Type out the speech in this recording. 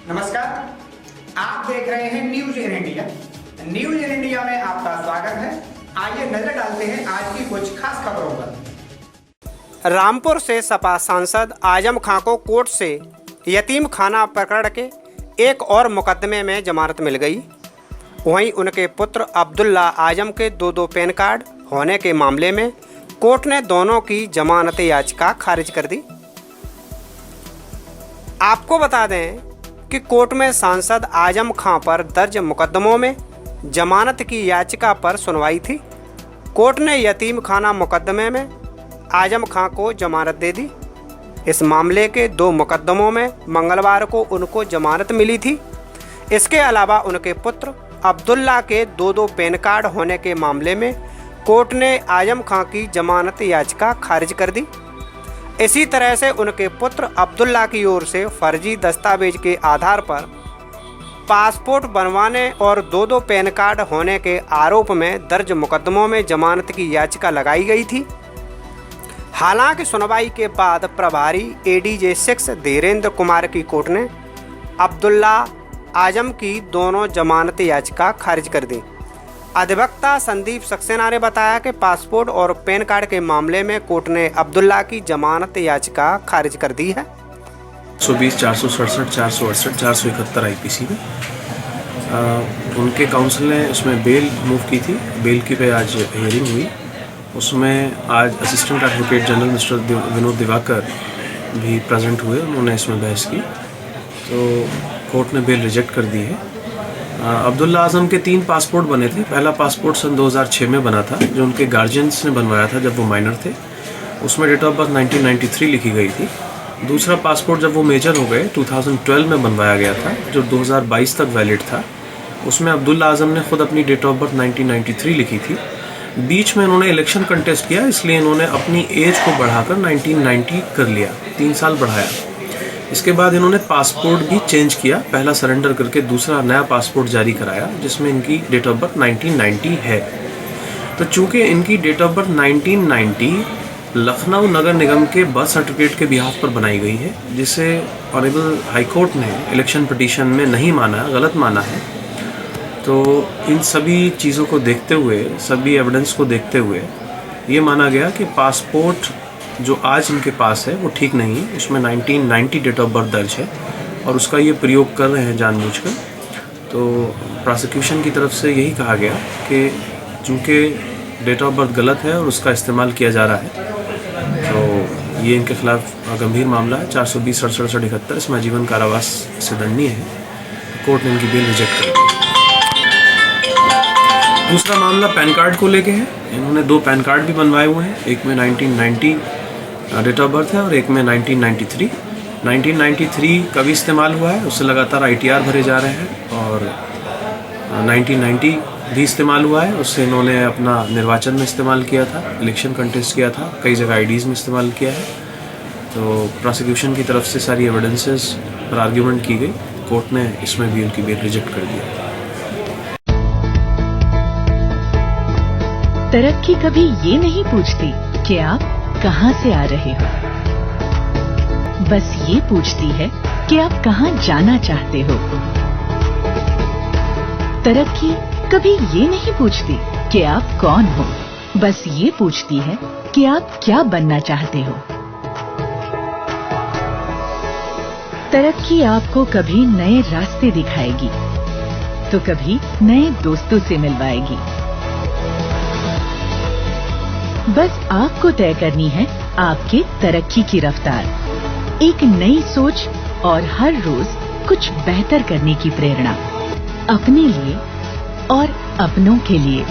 नमस्कार, आप देख रहे हैं news in India. News in India में आपका स्वागत है। आइए नजर डालते हैं आज की कुछ खास खबरों पर। रामपुर से सपा सांसद आजम खां को कोर्ट से यतीम खाना प्रकरण के एक और मुकदमे में जमानत मिल गई। वहीं उनके पुत्र अब्दुल्ला आजम के दो पैन कार्ड होने के मामले में कोर्ट ने दोनों की जमानत याचिका खारिज कर दी। आपको बता दें कि कोर्ट में सांसद आजम खां पर दर्ज मुकदमों में जमानत की याचिका पर सुनवाई थी। कोर्ट ने यतीम खाना मुकदमे में आजम खां को जमानत दे दी। इस मामले के 2 मुकदमों में मंगलवार को उनको जमानत मिली थी। इसके अलावा उनके पुत्र अब्दुल्ला के 2 पैन कार्ड होने के मामले में कोर्ट ने आजम खां की जमानत याचिका खारिज कर दी। इसी तरह से उनके पुत्र अब्दुल्ला की ओर से फर्जी दस्तावेज के आधार पर पासपोर्ट बनवाने और 2 पैन कार्ड होने के आरोप में दर्ज मुकदमों में जमानत की याचिका लगाई गई थी। हालांकि सुनवाई के बाद प्रभारी एडीजे 6 धीरेन्द्र कुमार की कोर्ट ने अब्दुल्ला आजम की दोनों जमानत याचिका खारिज कर दी। अधिवक्ता संदीप सक्सेना ने बताया कि पासपोर्ट और पैन कार्ड के मामले में कोर्ट ने अब्दुल्ला की जमानत याचिका खारिज कर दी है। 120, 467, 468, 471 आईपीसी में उनके काउंसिल ने उसमें बेल मूव की थी। बेल की पे आज हियरिंग हुई। उसमें आज assistant advocate general mister Vinod Diwakar भी प्रेजेंट हुए। उन्होंने इसमें बहस की तो कोर्ट ने बेल रिजेक्ट कर दी है। अब्दुल्ला आजम के 3 पासपोर्ट बने थे। पहला पासपोर्ट सन 2006 में बना था, जो उनके गार्जियंस ने बनवाया था जब वो माइनर थे। उसमें डेट ऑफ बर्थ 1993 लिखी गई थी। दूसरा पासपोर्ट जब वो मेजर हो गए 2012 में बनवाया गया था, जो 2022 तक वैलिड था। उसमें अब्दुल्ला आजम ने खुद अपनी डेट ऑफ बर्थ 1993 लिखी थी। बीच में इन्होंने इलेक्शन कंटेस्ट किया, इसलिए इन्होंने अपनी एज को बढ़ाकर 1990 कर लिया, 3 साल बढ़ाया। इसके बाद इन्होंने पासपोर्ट भी चेंज किया, पहला सरेंडर करके दूसरा नया पासपोर्ट जारी कराया, जिसमें इनकी डेट ऑफ बर्थ 1990 है। तो चूंकि इनकी डेट ऑफ बर्थ 1990 लखनऊ नगर निगम के बर्थ सर्टिफिकेट के बिहाफ पर बनाई गई है, जिसे ऑनरेबल हाई कोर्ट ने इलेक्शन पिटीशन में नहीं माना, गलत माना है। तो इन सभी चीज़ों को देखते हुए, सभी एविडेंस को देखते हुए ये माना गया कि पासपोर्ट जो आज इनके पास है वो ठीक नहीं है। उसमें 1990 डेट ऑफ बर्थ दर्ज है और उसका ये प्रयोग कर रहे हैं जानबूझकर। तो प्रोसिक्यूशन की तरफ से यही कहा गया कि चूँकि डेट ऑफ बर्थ गलत है और उसका इस्तेमाल किया जा रहा है, तो ये इनके खिलाफ गंभीर मामला है। 420, 67, 71 इसमें आजीवन कारावास से दंडनीय है। कोर्ट ने इनकी बेल रिजेक्ट कर दी। दूसरा मामला पैन कार्ड को लेके है। इन्होंने 2 पैन कार्ड भी बनवाए हुए हैं। एक में 1990 डेट ऑफ बर्थ है और एक में 1993। 1993 का भी इस्तेमाल हुआ है, उससे लगातार ITR भरे जा रहे हैं। और 1990 भी इस्तेमाल हुआ है, उससे इन्होंने अपना निर्वाचन में इस्तेमाल किया था, इलेक्शन कंटेस्ट किया था, कई जगह IDs में इस्तेमाल किया है। तो प्रोसिक्यूशन की तरफ से सारी एविडेंसेस पर आर्ग्यूमेंट की गई। कोर्ट ने इसमें भी उनकी बेल रिजेक्ट कर दिया। तरक्की कभी ये नहीं पूछती कि आप कहां से आ रहे हो, बस ये पूछती है कि आप कहां जाना चाहते हो। तरक्की कभी ये नहीं पूछती कि आप कौन हो, बस ये पूछती है कि आप क्या बनना चाहते हो। तरक्की आपको कभी नए रास्ते दिखाएगी तो कभी नए दोस्तों से मिलवाएगी। बस आपको तय करनी है आपके तरक्की की रफ्तार, एक नई सोच और हर रोज कुछ बेहतर करने की प्रेरणा, अपने लिए और अपनों के लिए।